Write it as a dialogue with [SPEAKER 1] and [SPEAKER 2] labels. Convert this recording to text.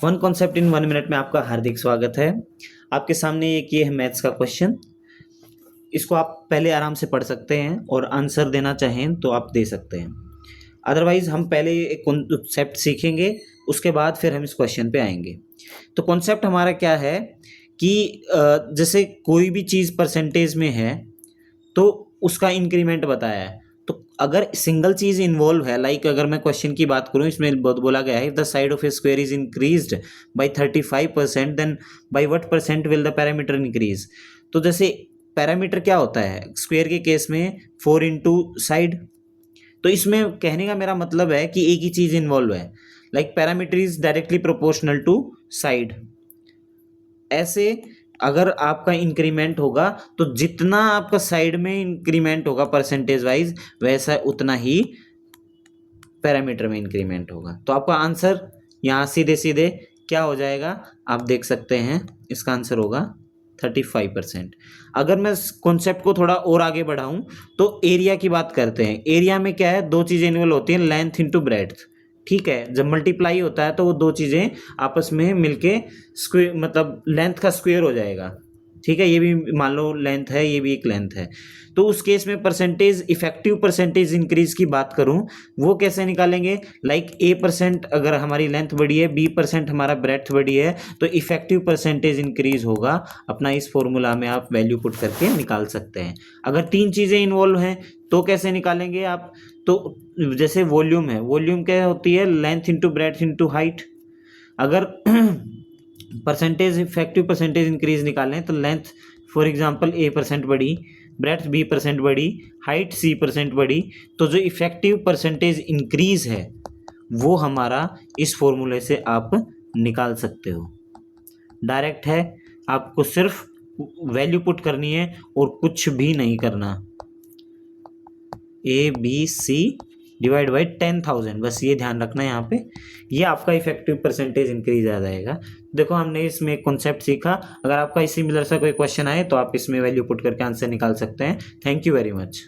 [SPEAKER 1] One concept in 1 minute में आपका हार्दिक स्वागत है। आपके सामने एक ये है मैथ्स का क्वेश्चन। इसको आप पहले आराम से पढ़ सकते हैं और आंसर देना चाहें तो आप दे सकते हैं। अदरवाइज हम पहले एक कॉन्सेप्ट सीखेंगे, उसके बाद फिर हम इस क्वेश्चन पे आएंगे। तो कॉन्सेप्ट हमारा क्या है कि जैसे कोई भी चीज़ परसेंटेज में है तो उसका इंक्रीमेंट बताया है। तो अगर सिंगल चीज़ इन्वॉल्व है, लाइक अगर मैं क्वेश्चन की बात करूं, इसमें बहुत बोला गया है, if the side of a square is increased by 35% then by what percent will the parameter increase. तो जैसे पैरामीटर क्या होता है स्क्वायर के केस में 4 इंटू साइड। तो इसमें कहने का मेरा मतलब है कि एक ही चीज़ इन्वॉल्व है, like parameter is directly proportional to side. ऐसे अगर आपका इंक्रीमेंट होगा तो जितना आपका साइड में इंक्रीमेंट होगा परसेंटेज वाइज, वैसा उतना ही पैरामीटर में इंक्रीमेंट होगा। तो आपका आंसर यहाँ सीधे सीधे क्या हो जाएगा, आप देख सकते हैं, इसका आंसर होगा 35%। अगर मैं कॉन्सेप्ट को थोड़ा और आगे बढ़ाऊं तो एरिया की बात करते हैं। एरिया में क्या है, दो चीज़ें इन्वॉल्व होती हैं, लेंथ इंटू ब्रेड्थ। ठीक है, जब मल्टीप्लाई होता है तो वो दो चीज़ें आपस में मिलके स्क्वायर, मतलब लेंथ का स्क्वायर हो जाएगा। ठीक है, ये भी मान लो लेंथ है, ये भी एक लेंथ है। तो उस केस में परसेंटेज, इफेक्टिव परसेंटेज इंक्रीज की बात करूं, वो कैसे निकालेंगे, लाइक A% अगर हमारी लेंथ बढ़ी है, B% हमारा ब्रेड्थ बढ़ी है, तो इफेक्टिव परसेंटेज इंक्रीज होगा। अपना इस फॉर्मूला में आप वैल्यू पुट करके निकाल सकते हैं। अगर तीन चीज़ें इन्वॉल्व हैं तो कैसे निकालेंगे आप, तो जैसे वॉल्यूम है, वॉल्यूम क्या होती है, length into breadth into height. अगर परसेंटेज, इफेक्टिव परसेंटेज इंक्रीज निकालें तो लेंथ फॉर एग्जांपल A% बढ़ी, ब्रेड्थ B% बढ़ी, हाइट C% बढ़ी, तो जो इफेक्टिव परसेंटेज इंक्रीज है वो हमारा इस फॉर्मूले से आप निकाल सकते हो। डायरेक्ट है, आपको सिर्फ वैल्यू पुट करनी है और कुछ भी नहीं करना। ABC डिवाइड बाई 10,000, बस ये ध्यान रखना है यहाँ पे, ये आपका इफेक्टिव परसेंटेज इंक्रीज आ जाएगा। देखो हमने इसमें कॉन्सेप्ट सीखा। अगर आपका सिमिलर सा कोई क्वेश्चन आए तो आप इसमें वैल्यू पुट करके आंसर निकाल सकते हैं। Thank you very much.